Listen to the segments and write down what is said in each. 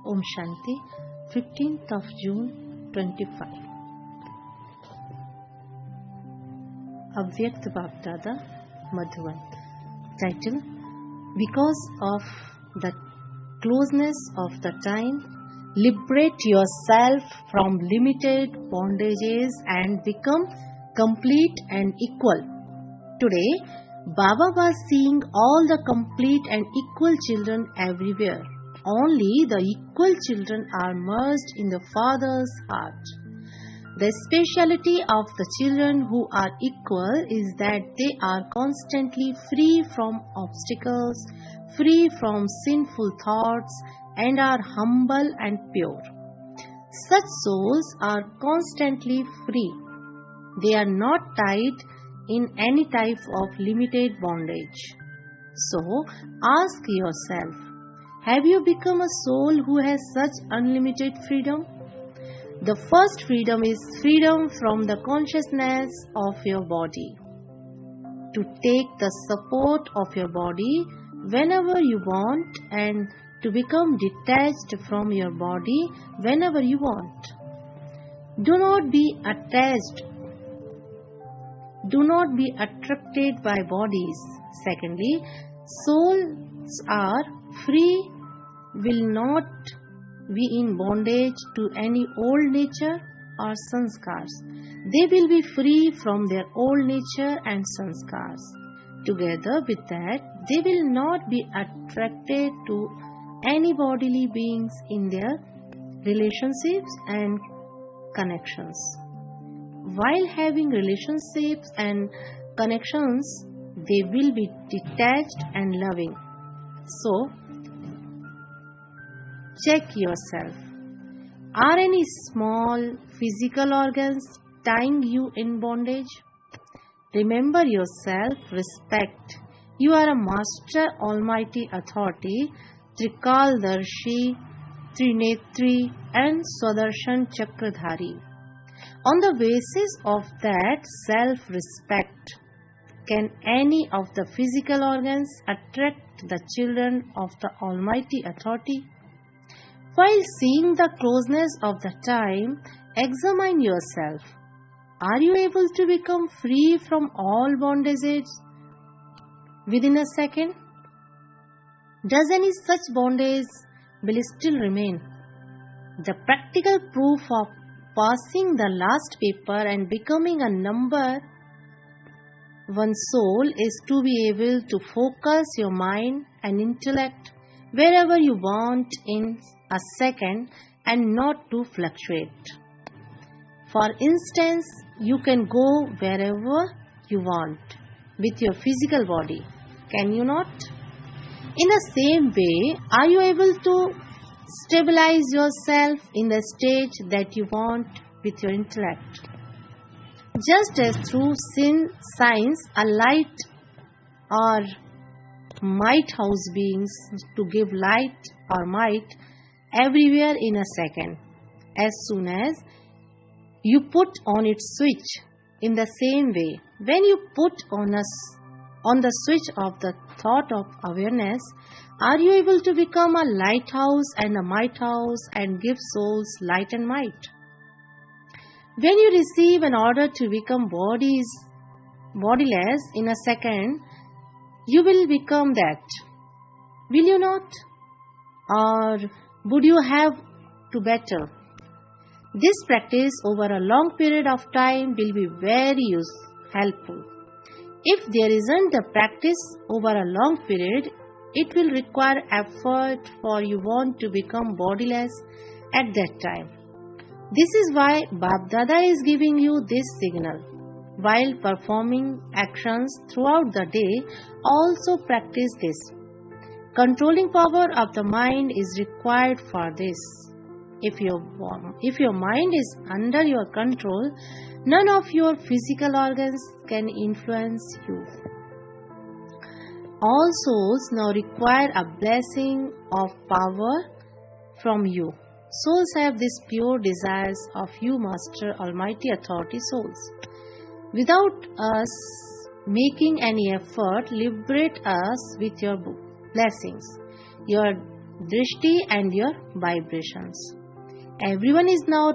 Om Shanti, 15th of June 25. Avyakt Bapdada, Madhuban. Title: Because of the closeness of the time, liberate yourself from limited bondages and become complete and equal. Today, Baba was seeing all the complete and equal children everywhere. Only the equal children are merged in the Father's heart. The speciality of the children who are equal is that they are constantly free from obstacles, free from sinful thoughts, and are humble and pure. Such souls are constantly free. They are not tied in any type of limited bondage. So, ask yourself, have you become a soul who has such unlimited freedom? The first freedom is freedom from the consciousness of your body. To take the support of your body whenever you want and to become detached from your body whenever you want. Do not be attached. Do not be attracted by bodies. Secondly, souls are free, will not be in bondage to any old nature or sanskars. They will be free from their old nature and sanskars. Together with that, they will not be attracted to any bodily beings in their relationships and connections. While having relationships and connections, they will be detached and loving. So, check yourself. Are any small physical organs tying you in bondage? Remember yourself, respect. You are a Master Almighty Authority, Trikaldarshi, Trinetri and Swadershan Chakradhari. On the basis of that self-respect, can any of the physical organs attract the children of the Almighty Authority? While seeing the closeness of the time, examine yourself. Are you able to become free from all bondages within a second? Does any such bondage will still remain? The practical proof of passing the last paper and becoming a number one soul is to be able to focus your mind and intellect wherever you want in a second and not to fluctuate. For instance, you can go wherever you want with your physical body, can you not? In the same way, are you able to stabilize yourself in the stage that you want with your intellect? Just as through science, a light or might house beings to give light or might everywhere in a second. As soon as you put on its switch, in the same way, when you put on the switch of the thought of awareness, are you able to become a lighthouse and a might house and give souls light and might? When you receive an order to become bodiless in a second, you will become that. Will you not? Or would you have to better? This practice over a long period of time will be very helpful. If there isn't a practice over a long period, it will require effort for you want to become bodiless at that time. This is why Bapdada is giving you this signal. While performing actions throughout the day, also practice this. Controlling power of the mind is required for this. If your mind is under your control, none of your physical organs can influence you. All souls now require a blessing of power from you. Souls have these pure desires of you, Master Almighty Authority souls. Without us making any effort, liberate us with your blessings. Your drishti and your vibrations. Everyone is now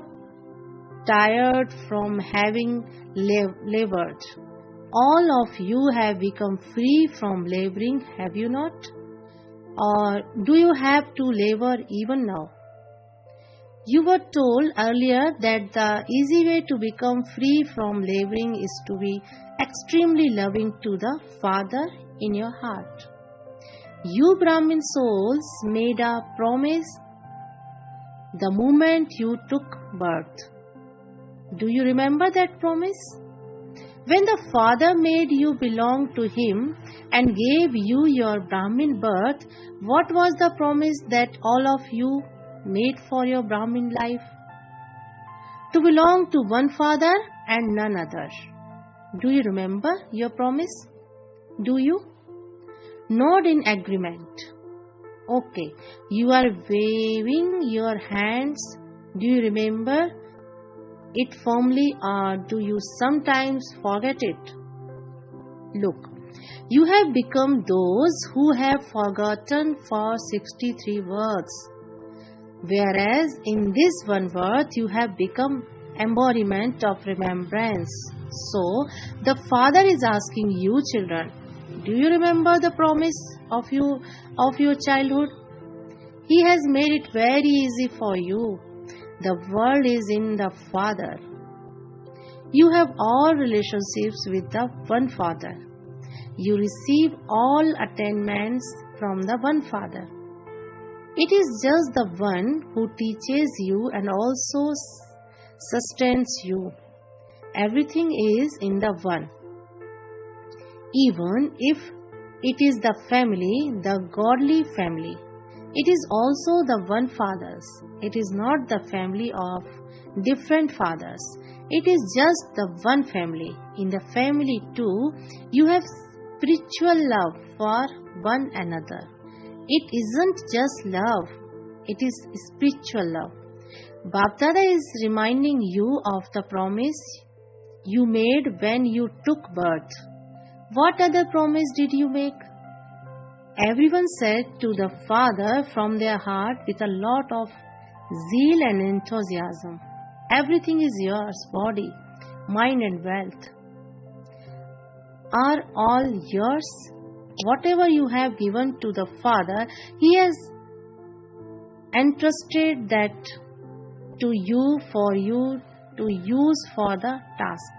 tired from having labored. All of you have become free from laboring, have you not? Or do you have to labor even now? You were told earlier that the easy way to become free from laboring is to be extremely loving to the Father in your heart. You Brahmin souls made a promise the moment you took birth. Do you remember that promise? When the Father made you belong to Him and gave you your Brahmin birth, what was the promise that all of you made for your Brahmin life? To belong to one Father and none other. Do you remember your promise? Do you? Nod in agreement. Okay, you are waving your hands. Do you remember it firmly, or do you sometimes forget it? Look, you have become those who have forgotten for 63 words, whereas in this one word you have become embodiment of remembrance. So, the Father is asking you children, do you remember the promise of your childhood? He has made it very easy for you. The world is in the Father. You have all relationships with the one Father. You receive all attainments from the one Father. It is just the one who teaches you and also sustains you. Everything is in the one. Even if it is the family, the godly family, it is also the one Father's. It is not the family of different fathers. It is just the one family. In the family too, you have spiritual love for one another. It isn't just love, it is spiritual love. Bapdada is reminding you of the promise you made when you took birth. What other promise did you make? Everyone said to the Father from their heart with a lot of zeal and enthusiasm, everything is yours, body, mind and wealth are all yours. Whatever you have given to the Father, He has entrusted that to you for you to use for the task.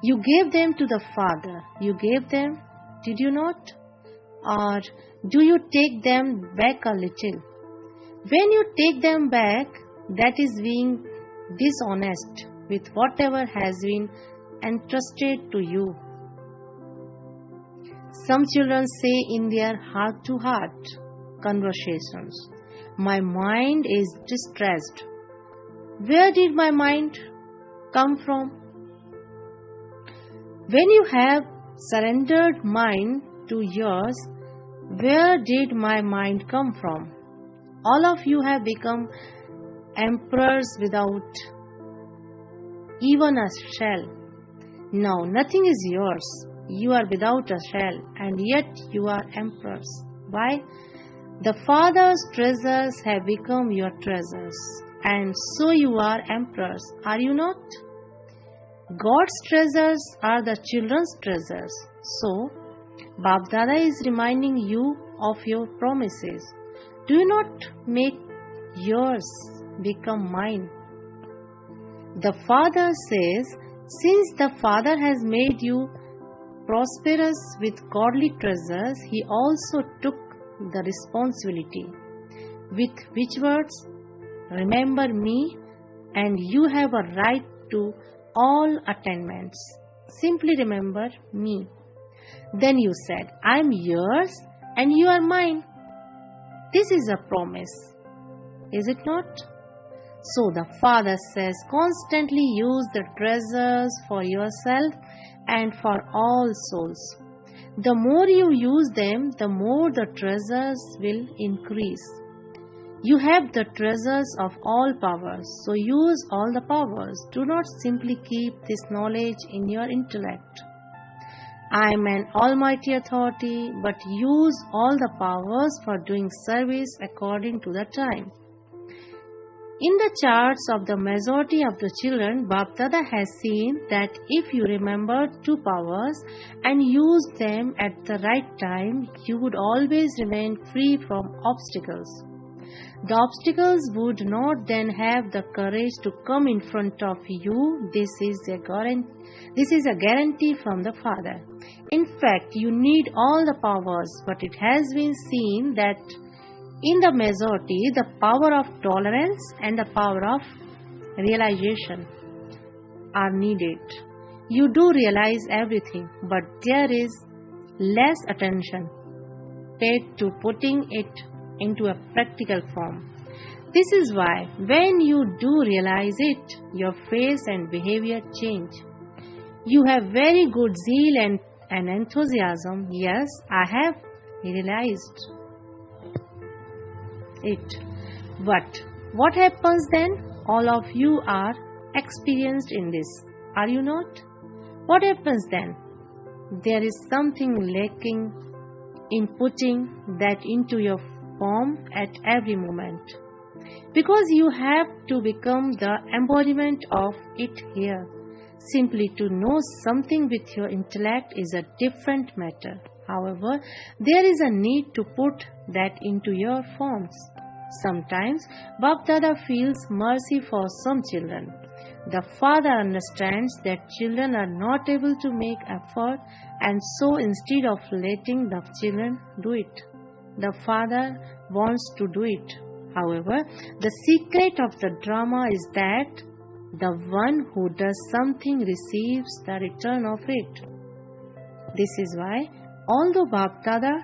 You gave them to the Father. You gave them, did you not? Or do you take them back a little? When you take them back, that is being dishonest with whatever has been entrusted to you. Some children say in their heart-to-heart conversations, my mind is distressed. Where did my mind come from? When you have surrendered mind to yours, where did my mind come from? All of you have become emperors without even a shell. Now nothing is yours. You are without a shell, and yet you are emperors. Why? The Father's treasures have become your treasures, and so you are emperors, are you not? God's treasures are the children's treasures. So, Bapdada is reminding you of your promises. Do you not make yours become mine? The Father says, since the Father has made you prosperous with godly treasures, He also took the responsibility. With which words? Remember me, and you have a right to all attainments. Simply remember me. Then you said, I am yours and you are mine. This is a promise, is it not? So the Father says, constantly use the treasures for yourself and for all souls. The more you use them, the more the treasures will increase. You have the treasures of all powers, so use all the powers. Do not simply keep this knowledge in your intellect. I am an almighty authority, but use all the powers for doing service according to the time. In the charts of the majority of the children, Bapdada has seen that if you remember two powers and use them at the right time, you would always remain free from obstacles. The obstacles would not then have the courage to come in front of you. This is a guarantee from the Father. In fact, you need all the powers, but it has been seen that in the majority, the power of tolerance and the power of realization are needed. You do realize everything, but there is less attention paid to putting it into a practical form. This is why when you do realize it, your face and behavior change. You have very good zeal and enthusiasm. Yes, I have realized it. But what happens then? All of you are experienced in this, are you not? What happens then? There is something lacking in putting that into your form at every moment, because you have to become the embodiment of it here. Simply to know something with your intellect is a different matter. However, there is a need to put that into your forms. Sometimes Bapdada feels mercy for some children. The Father understands that children are not able to make effort, and so instead of letting the children do it, the Father wants to do it. However, the secret of the drama is that the one who does something receives the return of it. This is why, although Bapdada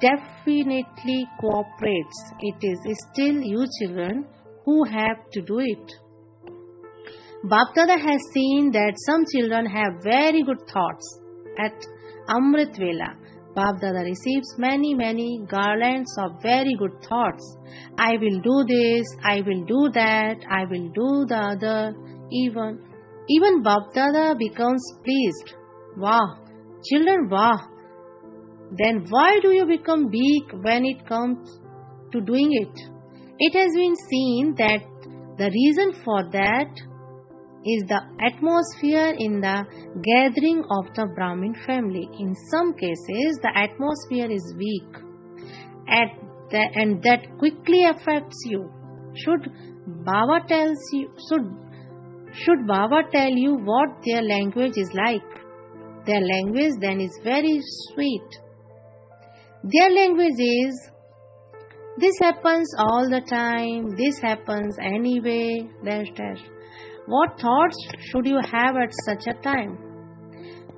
definitely cooperates, it is still you children who have to do it. Bapdada has seen that some children have very good thoughts. At Amrit Vela, Bapdada receives many garlands of very good thoughts. I will do this, I will do that, I will do the other. Even Bapdada becomes pleased. Wow, children, wow. Then why do you become weak when it comes to doing it? It has been seen that the reason for that is the atmosphere in the gathering of the Brahmin family. In some cases, the atmosphere is weak and that quickly affects you. Should Baba tell you what their language is like? Their language then is very sweet. Their language is, this happens all the time, this happens anyway, dash. What thoughts should you have at such a time?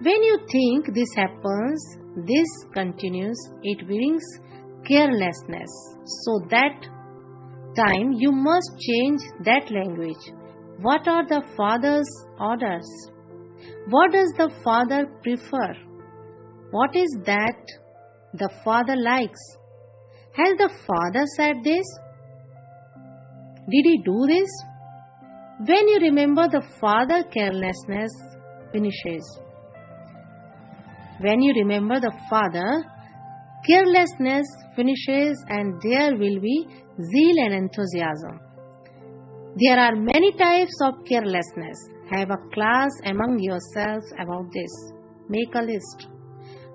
When you think this happens, this continues, it brings carelessness. So that time you must change that language. What are the Father's orders? What does the Father prefer? What is that the Father likes? Has the Father said this? Did He do this? When you remember the Father, carelessness finishes. When you remember the Father, carelessness finishes and there will be zeal and enthusiasm. There are many types of carelessness. Have a class among yourselves about this. Make a list.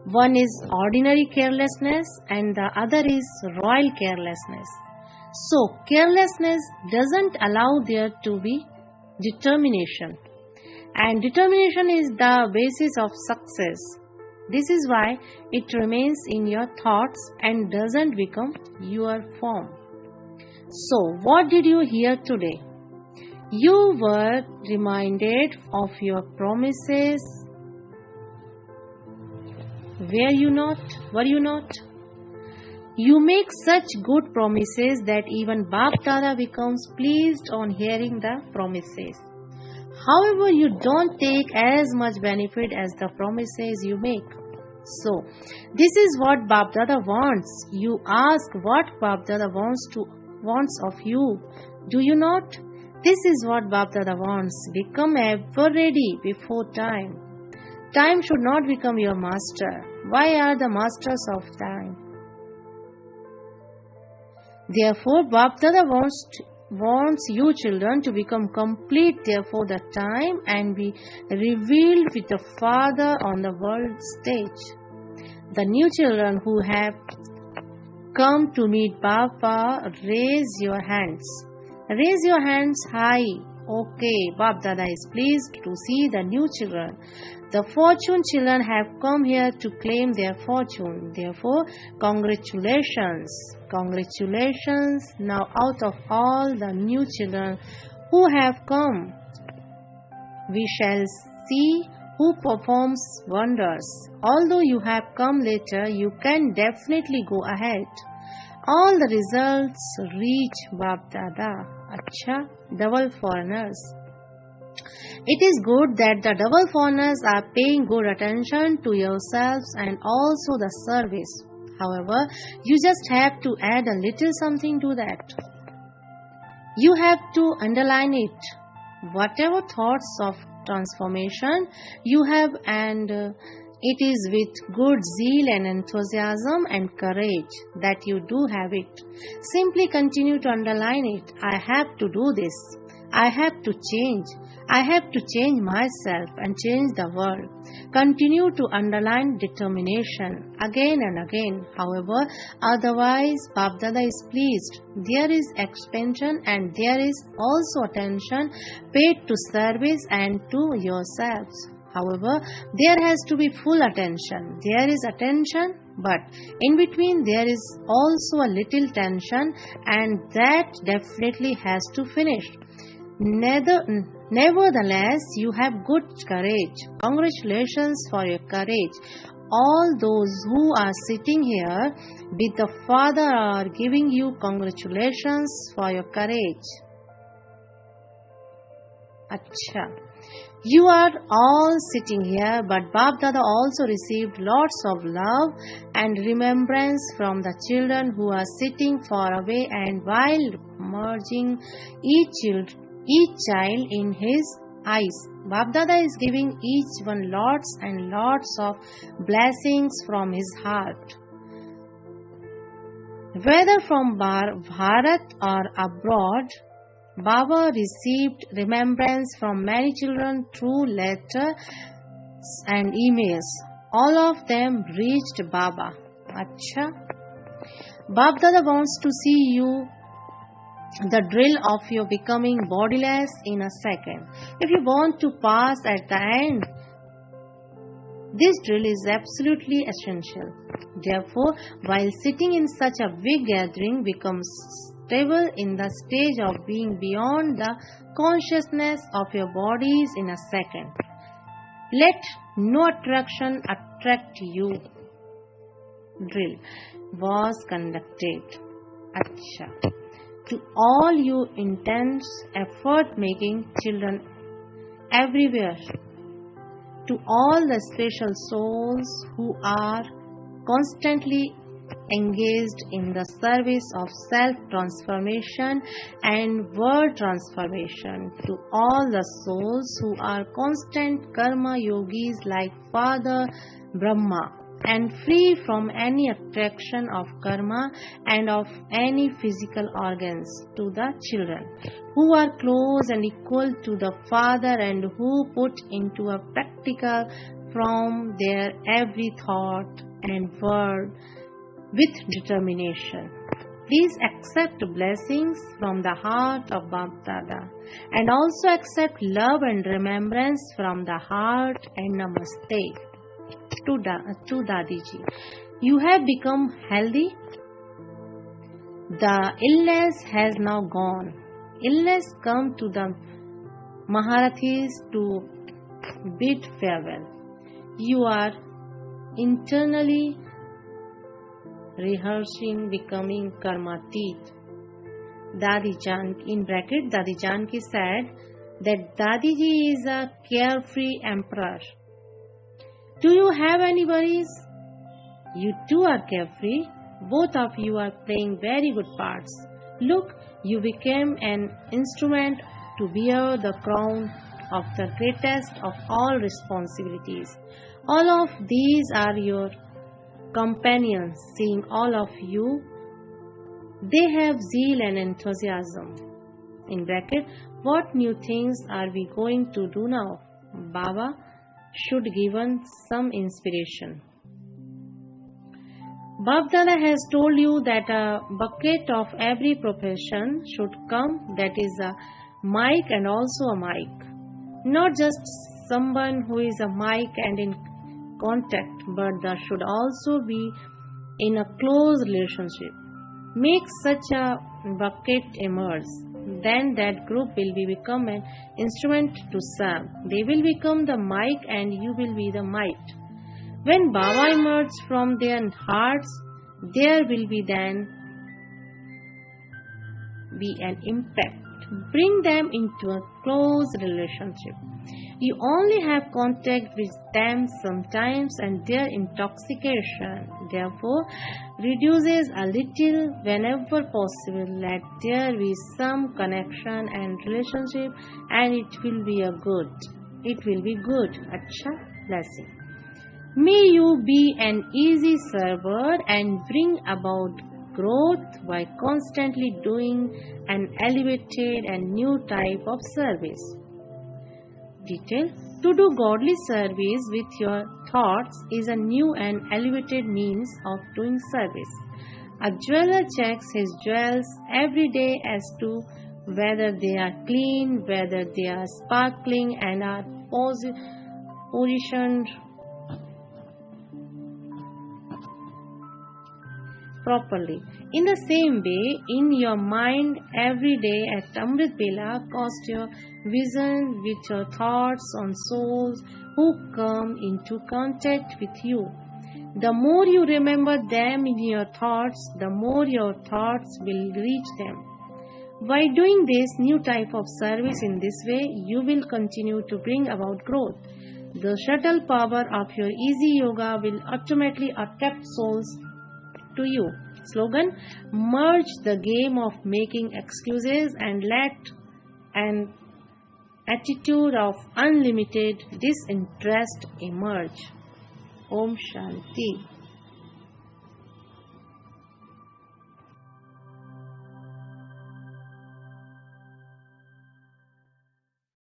One is ordinary carelessness and the other is royal carelessness. So, carelessness doesn't allow there to be determination. And determination is the basis of success. This is why it remains in your thoughts and doesn't become your form. So, what did you hear today? You were reminded of your promises. Were you not? You make such good promises that even Bapdada becomes pleased on hearing the promises. However, you don't take as much benefit as the promises you make. So, this is what Bapdada wants. You ask what Bapdada wants of you. Do you not? This is what Bapdada wants. Become ever ready before time. Time should not become your master. Why are the masters of time? Therefore, Bapdada wants you children to become complete, therefore the time, and be revealed with the Father on the world stage. The new children who have come to meet Baba, raise your hands. Raise your hands high. Okay, Bapdada is pleased to see the new children. The fortune children have come here to claim their fortune. Therefore, congratulations. Congratulations. Now out of all the new children who have come, we shall see who performs wonders. Although you have come later, you can definitely go ahead. All the results reach Bapdada. Acha, double foreigners. It is good that the double foreigners are paying good attention to yourselves and also the service. However, you just have to add a little something to that. You have to underline it. Whatever thoughts of transformation you have, and it is with good zeal and enthusiasm and courage that you do have it. Simply continue to underline it. I have to do this. I have to change. I have to change myself and change the world. Continue to underline determination again and again. However, otherwise, Bapdada is pleased. There is expansion and there is also attention paid to service and to yourselves. However, there has to be full attention. There is attention, but in between there is also a little tension, and that definitely has to finish. Nevertheless, you have good courage. Congratulations for your courage. All those who are sitting here with the Father are giving you congratulations for your courage. Acha. You are all sitting here, but Bapdada also received lots of love and remembrance from the children who are sitting far away, and while merging each child in his eyes, Bapdada is giving each one lots and lots of blessings from his heart. Whether from Bharat or abroad, Baba received remembrance from many children through letters and emails. All of them reached Baba. Acha. Bapdada wants to see you the drill of your becoming bodiless in a second. If you want to pass at the end, this drill is absolutely essential. Therefore, while sitting in such a big gathering, becomes stable in the stage of being beyond the consciousness of your bodies in a second. Let no attraction attract you. Drill was conducted. Acha. To all you intense effort-making children everywhere, to all the special souls who are constantly engaged in the service of self-transformation and world transformation, to all the souls who are constant karma yogis like Father Brahma, and free from any attraction of karma and of any physical organs, to the children who are close and equal to the Father and who put into a practical from their every thought and word with determination. Please accept blessings from the heart of Bapdada, and also accept love and remembrance from the heart, and namaste to Dadiji. You have become healthy. The illness has now gone. Illness come to the Maharathis to bid farewell. You are internally rehearsing becoming karmatit. Dadi Jan, in bracket, Dadi Janki said that Dadiji is a carefree emperor. Do you have any worries? You too are carefree. Both of you are playing very good parts. Look, you became an instrument to bear the crown of the greatest of all responsibilities. All of these are your companions, seeing all of you. They have zeal and enthusiasm. In bracket, what new things are we going to do now? Baba should give us some inspiration. Babdala has told you that a bucket of every profession should come, that is a mic and also a mic. Not just someone who is a mic and in contact, but there should also be in a close relationship. Make such a bucket emerge. Then that group will become an instrument to serve. They will become the mic and you will be the might. When Baba emerges from their hearts, there will then be an impact. Bring them into a close relationship. You only have contact with them sometimes and their intoxication, therefore, reduces a little whenever possible. Let there be some connection and relationship and it will be good. Acha, blessing. May you be an easy server and bring about growth by constantly doing an elevated and new type of service. Detail. To do godly service with your thoughts is a new and elevated means of doing service. A jeweler checks his jewels every day as to whether they are clean, whether they are sparkling and are positioned properly. In the same way, in your mind every day at Amrit Bela, cast your vision with your thoughts on souls who come into contact with you. The more you remember them in your thoughts, the more your thoughts will reach them. By doing this new type of service in this way, you will continue to bring about growth. The subtle power of your easy yoga will automatically attract souls to you. Slogan: merge the game of making excuses and let an attitude of unlimited disinterest emerge. Om Shanti.